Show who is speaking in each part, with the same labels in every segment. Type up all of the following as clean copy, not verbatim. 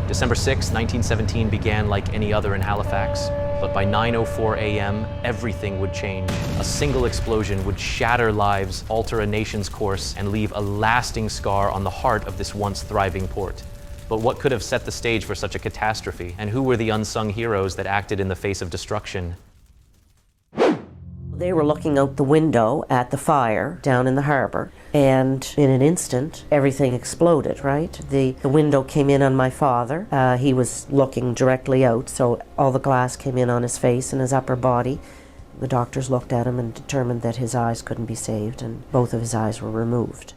Speaker 1: December 6, 1917 began like any other in Halifax, but by 9:04 a.m., everything would change. A single explosion would shatter lives, alter a nation's course, and leave a lasting scar on the heart of this once thriving port. But what could have set the stage for such a catastrophe? And who were the unsung heroes that acted in the face of destruction?
Speaker 2: They were looking out the window at the fire down in the harbor, and in an instant, everything exploded, right? The window came in on my father. He was looking directly out, so all the glass came in on his face and his upper body. The doctors looked at him and determined that his eyes couldn't be saved, and both of his eyes were removed.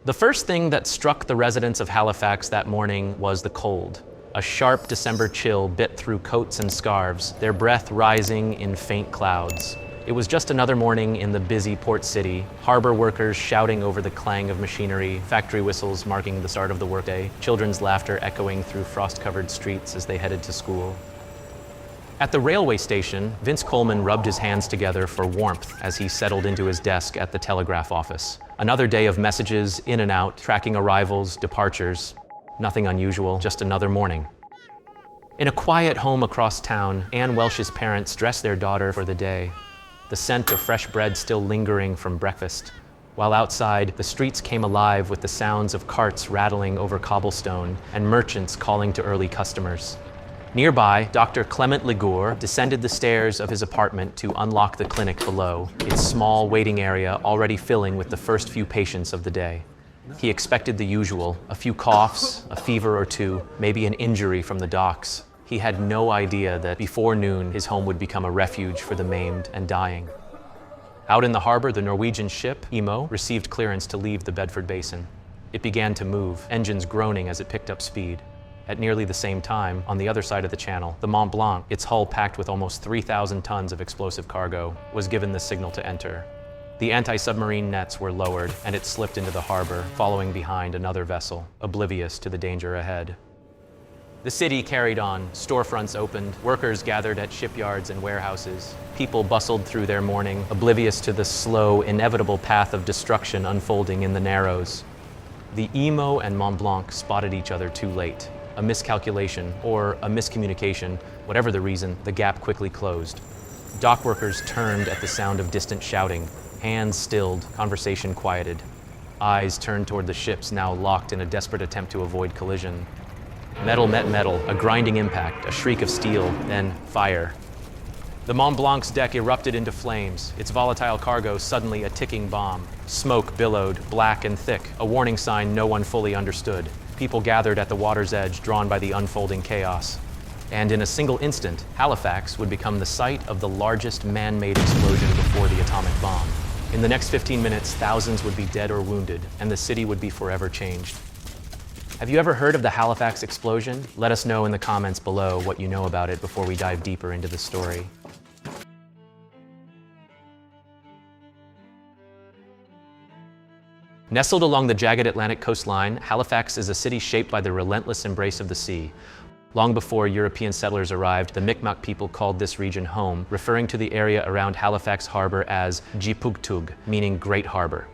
Speaker 1: The first thing that struck the residents of Halifax that morning was the cold. A sharp December chill bit through coats and scarves, their breath rising in faint clouds. It was just another morning in the busy port city, harbor workers shouting over the clang of machinery, factory whistles marking the start of the workday, children's laughter echoing through frost-covered streets as they headed to school. At the railway station, Vince Coleman rubbed his hands together for warmth as he settled into his desk at the telegraph office. Another day of messages in and out, tracking arrivals, departures. Nothing unusual, just another morning. In a quiet home across town, Anne Welsh's parents dressed their daughter for the day, the scent of fresh bread still lingering from breakfast. While outside, the streets came alive with the sounds of carts rattling over cobblestone and merchants calling to early customers. Nearby, Dr. Clement Ligoure descended the stairs of his apartment to unlock the clinic below, its small waiting area already filling with the first few patients of the day. He expected the usual, a few coughs, a fever or two, maybe an injury from the docks. He had no idea that before noon, his home would become a refuge for the maimed and dying. Out in the harbor, the Norwegian ship, Imo, received clearance to leave the Bedford Basin. It began to move, engines groaning as it picked up speed. At nearly the same time, on the other side of the channel, the Mont-Blanc, its hull packed with almost 3,000 tons of explosive cargo, was given the signal to enter. The anti-submarine nets were lowered, and it slipped into the harbor, following behind another vessel, oblivious to the danger ahead. The city carried on, storefronts opened, workers gathered at shipyards and warehouses. People bustled through their morning, oblivious to the slow, inevitable path of destruction unfolding in the Narrows. The Imo and Mont-Blanc spotted each other too late. A miscalculation or a miscommunication, whatever the reason, the gap quickly closed. Dock workers turned at the sound of distant shouting. Hands stilled, conversation quieted. Eyes turned toward the ships now locked in a desperate attempt to avoid collision. Metal met metal, a grinding impact, a shriek of steel, then fire. The Mont-Blanc's deck erupted into flames, its volatile cargo suddenly a ticking bomb. Smoke billowed, black and thick, a warning sign no one fully understood. People gathered at the water's edge, drawn by the unfolding chaos. And in a single instant, Halifax would become the site of the largest man-made explosion before the atomic bomb. In the next 15 minutes, thousands would be dead or wounded, and the city would be forever changed. Have you ever heard of the Halifax explosion? Let us know in the comments below what you know about it before we dive deeper into the story. Nestled along the jagged Atlantic coastline, Halifax is a city shaped by the relentless embrace of the sea. Long before European settlers arrived, the Mi'kmaq people called this region home, referring to the area around Halifax Harbor as Jipugtug, meaning Great Harbor.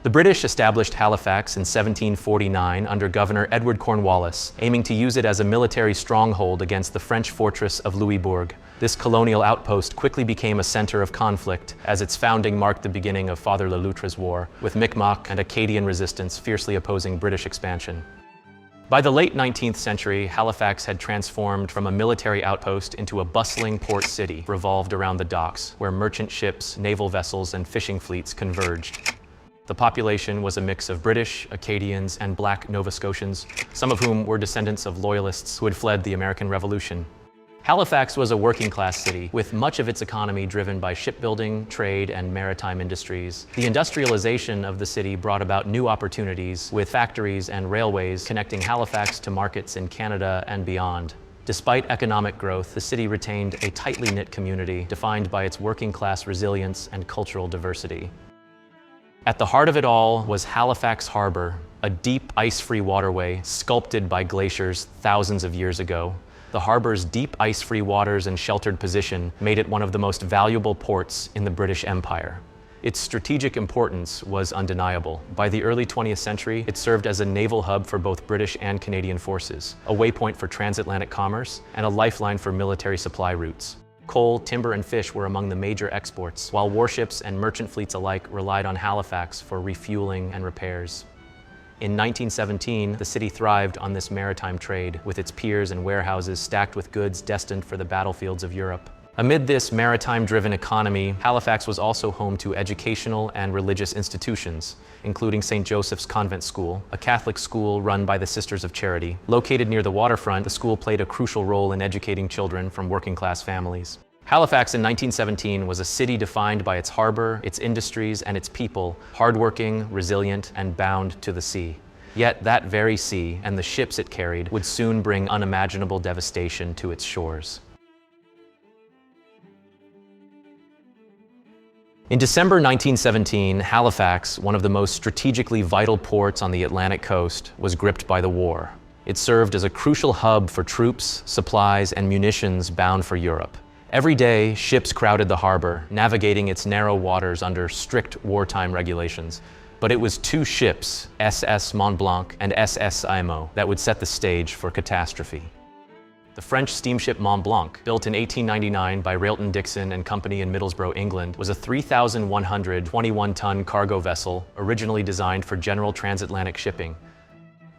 Speaker 1: The British established Halifax in 1749 under Governor Edward Cornwallis, aiming to use it as a military stronghold against the French fortress of Louisbourg. This colonial outpost quickly became a center of conflict, as its founding marked the beginning of Father Le Loutre's War, with Mi'kmaq and Acadian resistance fiercely opposing British expansion. By the late 19th century, Halifax had transformed from a military outpost into a bustling port city revolved around the docks, where merchant ships, naval vessels, and fishing fleets converged. The population was a mix of British, Acadians, and Black Nova Scotians, some of whom were descendants of loyalists who had fled the American Revolution. Halifax was a working-class city, with much of its economy driven by shipbuilding, trade, and maritime industries. The industrialization of the city brought about new opportunities, with factories and railways connecting Halifax to markets in Canada and beyond. Despite economic growth, the city retained a tightly knit community defined by its working-class resilience and cultural diversity. At the heart of it all was Halifax Harbor, a deep ice-free waterway sculpted by glaciers thousands of years ago. The harbor's deep ice-free waters and sheltered position made it one of the most valuable ports in the British Empire. Its strategic importance was undeniable. By the early 20th century, it served as a naval hub for both British and Canadian forces, a waypoint for transatlantic commerce, and a lifeline for military supply routes. Coal, timber, and fish were among the major exports, while warships and merchant fleets alike relied on Halifax for refueling and repairs. In 1917, the city thrived on this maritime trade, with its piers and warehouses stacked with goods destined for the battlefields of Europe. Amid this maritime-driven economy, Halifax was also home to educational and religious institutions, including St. Joseph's Convent School, a Catholic school run by the Sisters of Charity. Located near the waterfront, the school played a crucial role in educating children from working-class families. Halifax in 1917 was a city defined by its harbor, its industries, and its people, hardworking, resilient, and bound to the sea. Yet that very sea and the ships it carried would soon bring unimaginable devastation to its shores. In December 1917, Halifax, one of the most strategically vital ports on the Atlantic coast, was gripped by the war. It served as a crucial hub for troops, supplies, and munitions bound for Europe. Every day, ships crowded the harbor, navigating its narrow waters under strict wartime regulations. But it was two ships, SS Mont-Blanc and SS Imo, that would set the stage for catastrophe. The French steamship Mont-Blanc, built in 1899 by Railton Dixon and Company in Middlesbrough, England, was a 3,121-ton cargo vessel originally designed for general transatlantic shipping.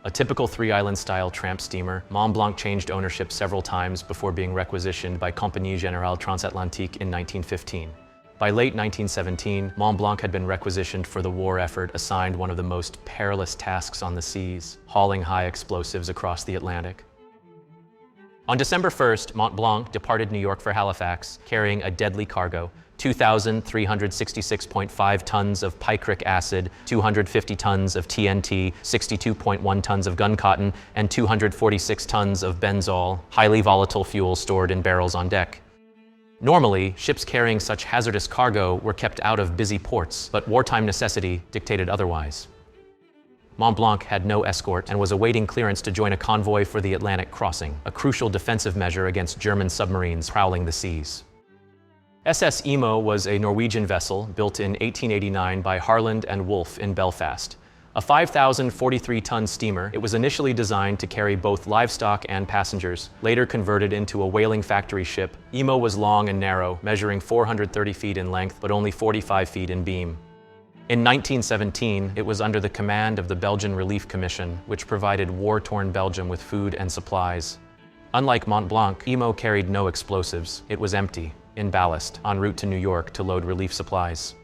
Speaker 1: A typical three-island-style tramp steamer, Mont-Blanc changed ownership several times before being requisitioned by Compagnie Générale Transatlantique in 1915. By late 1917, Mont-Blanc had been requisitioned for the war effort assigned one of the most perilous tasks on the seas, hauling high explosives across the Atlantic. On December 1st, Mont-Blanc departed New York for Halifax, carrying a deadly cargo, 2,366.5 tons of picric acid, 250 tons of TNT, 62.1 tons of gun cotton, and 246 tons of benzol, highly volatile fuel stored in barrels on deck. Normally, ships carrying such hazardous cargo were kept out of busy ports, but wartime necessity dictated otherwise. Mont-Blanc had no escort and was awaiting clearance to join a convoy for the Atlantic crossing, a crucial defensive measure against German submarines prowling the seas. SS Imo was a Norwegian vessel built in 1889 by Harland and Wolff in Belfast. A 5,043-ton steamer, it was initially designed to carry both livestock and passengers. Later converted into a whaling factory ship, Imo was long and narrow, measuring 430 feet in length but only 45 feet in beam. In 1917, it was under the command of the Belgian Relief Commission, which provided war-torn Belgium with food and supplies. Unlike Mont-Blanc, Imo carried no explosives. It was empty, in ballast, en route to New York to load relief supplies.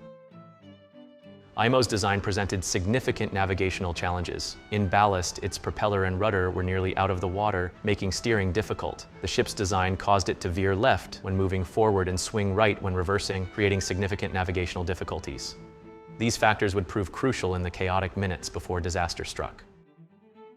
Speaker 1: Imo's design presented significant navigational challenges. In ballast, its propeller and rudder were nearly out of the water, making steering difficult. The ship's design caused it to veer left when moving forward and swing right when reversing, creating significant navigational difficulties. These factors would prove crucial in the chaotic minutes before disaster struck.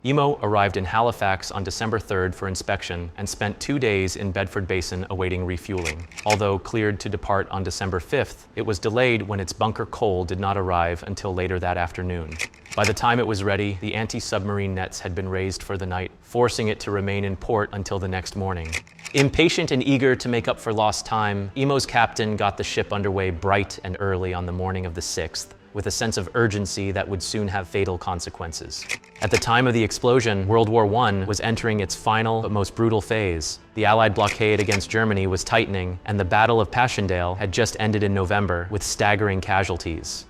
Speaker 1: Imo arrived in Halifax on December 3rd for inspection and spent 2 days in Bedford Basin awaiting refueling. Although cleared to depart on December 5th, it was delayed when its bunker coal did not arrive until later that afternoon. By the time it was ready, the anti-submarine nets had been raised for the night, forcing it to remain in port until the next morning. Impatient and eager to make up for lost time, Imo's captain got the ship underway bright and early on the morning of the 6th, with a sense of urgency that would soon have fatal consequences. At the time of the explosion, World War I was entering its final but most brutal phase. The Allied blockade against Germany was tightening, and the Battle of Passchendaele had just ended in November with staggering casualties.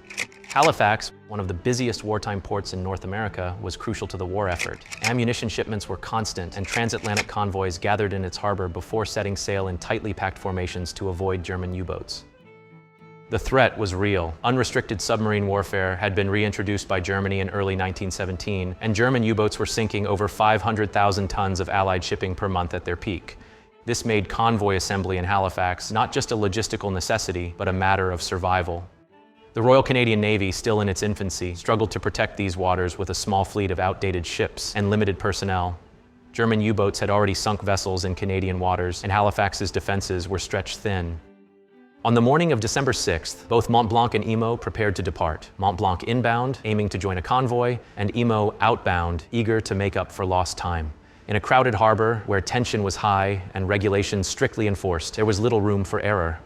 Speaker 1: Halifax, one of the busiest wartime ports in North America, was crucial to the war effort. Ammunition shipments were constant, and transatlantic convoys gathered in its harbor before setting sail in tightly packed formations to avoid German U-boats. The threat was real. Unrestricted submarine warfare had been reintroduced by Germany in early 1917, and German U-boats were sinking over 500,000 tons of Allied shipping per month at their peak. This made convoy assembly in Halifax not just a logistical necessity, but a matter of survival. The Royal Canadian Navy, still in its infancy, struggled to protect these waters with a small fleet of outdated ships and limited personnel. German U-boats had already sunk vessels in Canadian waters, and Halifax's defenses were stretched thin. On the morning of December 6th, both Mont-Blanc and Imo prepared to depart. Mont-Blanc inbound, aiming to join a convoy, and Imo outbound, eager to make up for lost time. In a crowded harbor, where tension was high and regulations strictly enforced, there was little room for error.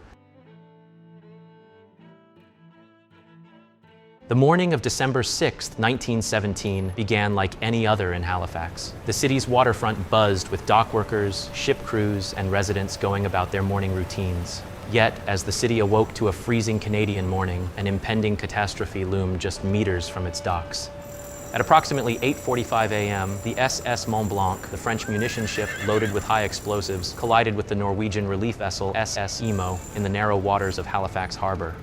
Speaker 1: The morning of December 6, 1917 began like any other in Halifax. The city's waterfront buzzed with dock workers, ship crews, and residents going about their morning routines. Yet, as the city awoke to a freezing Canadian morning, an impending catastrophe loomed just meters from its docks. At approximately 8:45 a.m., the SS Mont-Blanc, the French munition ship loaded with high explosives, collided with the Norwegian relief vessel SS Imo in the narrow waters of Halifax Harbor.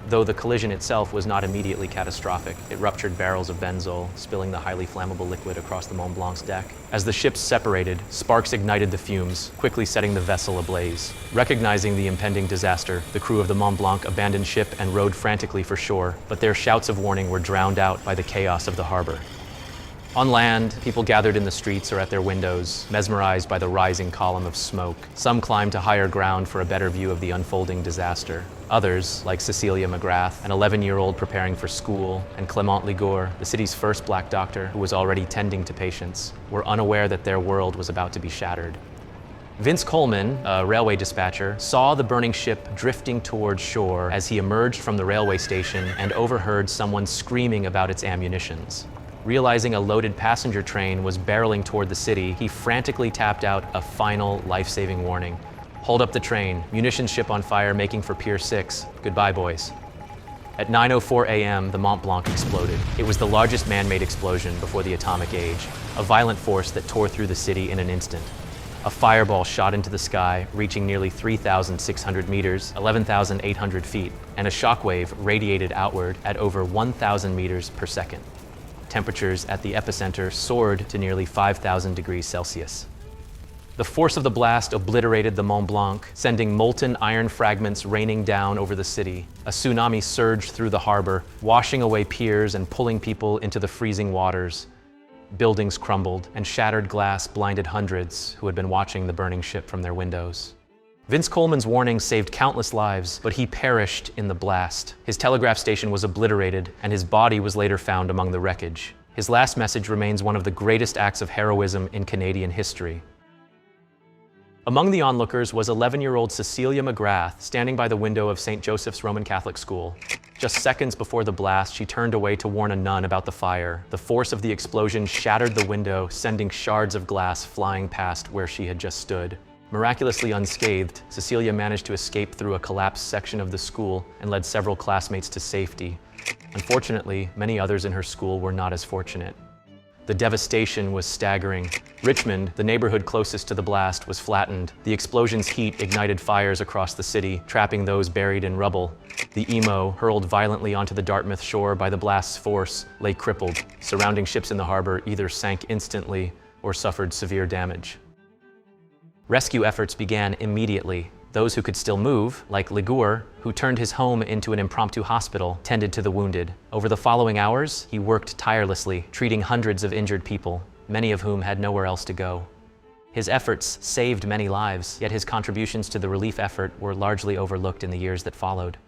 Speaker 1: Though the collision itself was not immediately catastrophic, it ruptured barrels of benzol, spilling the highly flammable liquid across the Mont Blanc's deck. As the ships separated, sparks ignited the fumes, quickly setting the vessel ablaze. Recognizing the impending disaster, the crew of the Mont Blanc abandoned ship and rowed frantically for shore, but their shouts of warning were drowned out by the chaos of the harbor. On land, people gathered in the streets or at their windows, mesmerized by the rising column of smoke. Some climbed to higher ground for a better view of the unfolding disaster. Others, like Cecilia McGrath, an 11-year-old preparing for school, and Clement Ligoure, the city's first black doctor who was already tending to patients, were unaware that their world was about to be shattered. Vince Coleman, a railway dispatcher, saw the burning ship drifting towards shore as he emerged from the railway station and overheard someone screaming about its ammunitions. Realizing a loaded passenger train was barreling toward the city, he frantically tapped out a final life-saving warning. "Hold up the train. Munitions ship on fire, making for Pier 6. Goodbye, boys." At 9:04 a.m., the Mont Blanc exploded. It was the largest man-made explosion before the atomic age, a violent force that tore through the city in an instant. A fireball shot into the sky, reaching nearly 3,600 meters, 11,800 feet, and a shockwave radiated outward at over 1,000 meters per second. Temperatures at the epicenter soared to nearly 5,000 degrees Celsius. The force of the blast obliterated the Mont Blanc, sending molten iron fragments raining down over the city. A tsunami surged through the harbor, washing away piers and pulling people into the freezing waters. Buildings crumbled, and shattered glass blinded hundreds who had been watching the burning ship from their windows. Vince Coleman's warning saved countless lives, but he perished in the blast. His telegraph station was obliterated, and his body was later found among the wreckage. His last message remains one of the greatest acts of heroism in Canadian history. Among the onlookers was 11-year-old Cecilia McGrath, standing by the window of St. Joseph's Roman Catholic School. Just seconds before the blast, she turned away to warn a nun about the fire. The force of the explosion shattered the window, sending shards of glass flying past where she had just stood. Miraculously unscathed, Cecilia managed to escape through a collapsed section of the school and led several classmates to safety. Unfortunately, many others in her school were not as fortunate. The devastation was staggering. Richmond, the neighborhood closest to the blast, was flattened. The explosion's heat ignited fires across the city, trapping those buried in rubble. The Imo, hurled violently onto the Dartmouth shore by the blast's force, lay crippled. Surrounding ships in the harbor either sank instantly or suffered severe damage. Rescue efforts began immediately. Those who could still move, like Ligoure, who turned his home into an impromptu hospital, tended to the wounded. Over the following hours, he worked tirelessly, treating hundreds of injured people, many of whom had nowhere else to go. His efforts saved many lives, yet his contributions to the relief effort were largely overlooked in the years that followed.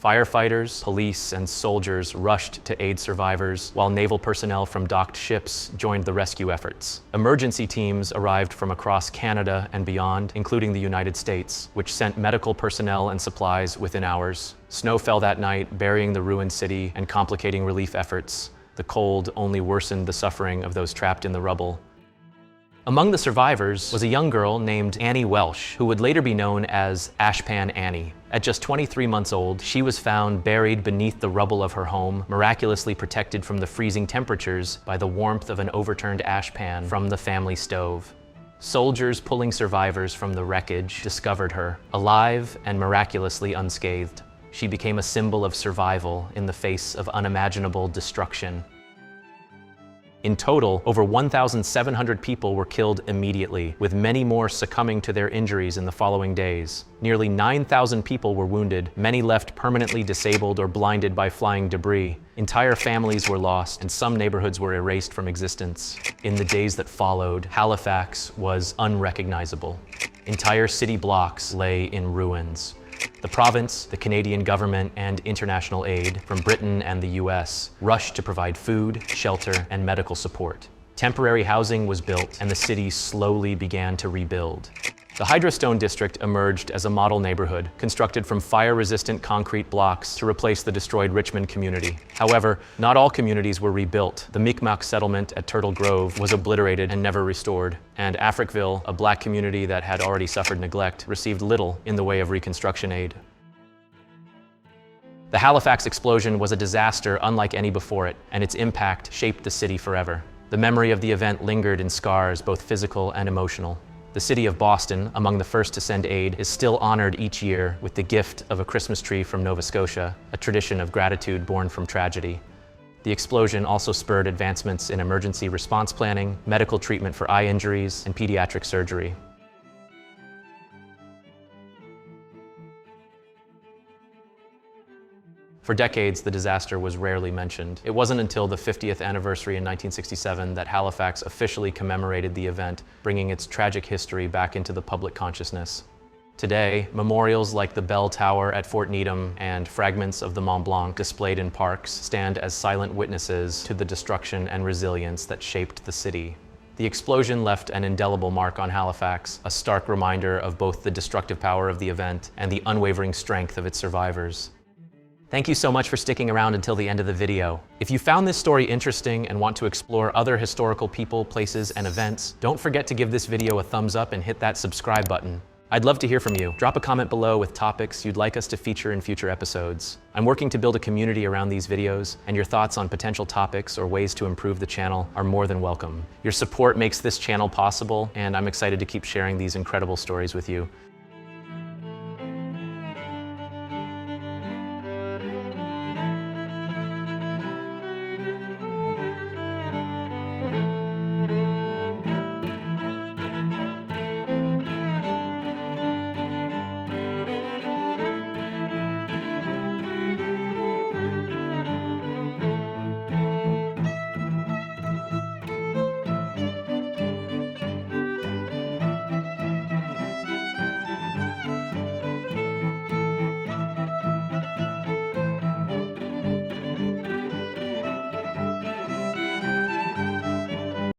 Speaker 1: Firefighters, police, and soldiers rushed to aid survivors, while naval personnel from docked ships joined the rescue efforts. Emergency teams arrived from across Canada and beyond, including the United States, which sent medical personnel and supplies within hours. Snow fell that night, burying the ruined city and complicating relief efforts. The cold only worsened the suffering of those trapped in the rubble. Among the survivors was a young girl named Annie Welsh, who would later be known as Ashpan Annie. At just 23 months old, she was found buried beneath the rubble of her home, miraculously protected from the freezing temperatures by the warmth of an overturned ashpan from the family stove. Soldiers pulling survivors from the wreckage discovered her, alive and miraculously unscathed. She became a symbol of survival in the face of unimaginable destruction. In total, over 1,700 people were killed immediately, with many more succumbing to their injuries in the following days. Nearly 9,000 people were wounded, many left permanently disabled or blinded by flying debris. Entire families were lost, and some neighborhoods were erased from existence. In the days that followed, Halifax was unrecognizable. Entire city blocks lay in ruins. The province, the Canadian government, and international aid from Britain and the US rushed to provide food, shelter, and medical support. Temporary housing was built, and the city slowly began to rebuild. The Hydrostone district emerged as a model neighborhood, constructed from fire-resistant concrete blocks to replace the destroyed Richmond community. However, not all communities were rebuilt. The Mi'kmaq settlement at Turtle Grove was obliterated and never restored. And Africville, a black community that had already suffered neglect, received little in the way of reconstruction aid. The Halifax explosion was a disaster unlike any before it, and its impact shaped the city forever. The memory of the event lingered in scars, both physical and emotional. The city of Boston, among the first to send aid, is still honored each year with the gift of a Christmas tree from Nova Scotia, a tradition of gratitude born from tragedy. The explosion also spurred advancements in emergency response planning, medical treatment for eye injuries, and pediatric surgery. For decades, the disaster was rarely mentioned. It wasn't until the 50th anniversary in 1967 that Halifax officially commemorated the event, bringing its tragic history back into the public consciousness. Today, memorials like the Bell Tower at Fort Needham and fragments of the Mont Blanc displayed in parks stand as silent witnesses to the destruction and resilience that shaped the city. The explosion left an indelible mark on Halifax, a stark reminder of both the destructive power of the event and the unwavering strength of its survivors. Thank you so much for sticking around until the end of the video. If you found this story interesting and want to explore other historical people, places, and events, don't forget to give this video a thumbs up and hit that subscribe button. I'd love to hear from you. Drop a comment below with topics you'd like us to feature in future episodes. I'm working to build a community around these videos, and your thoughts on potential topics or ways to improve the channel are more than welcome. Your support makes this channel possible, and I'm excited to keep sharing these incredible stories with you.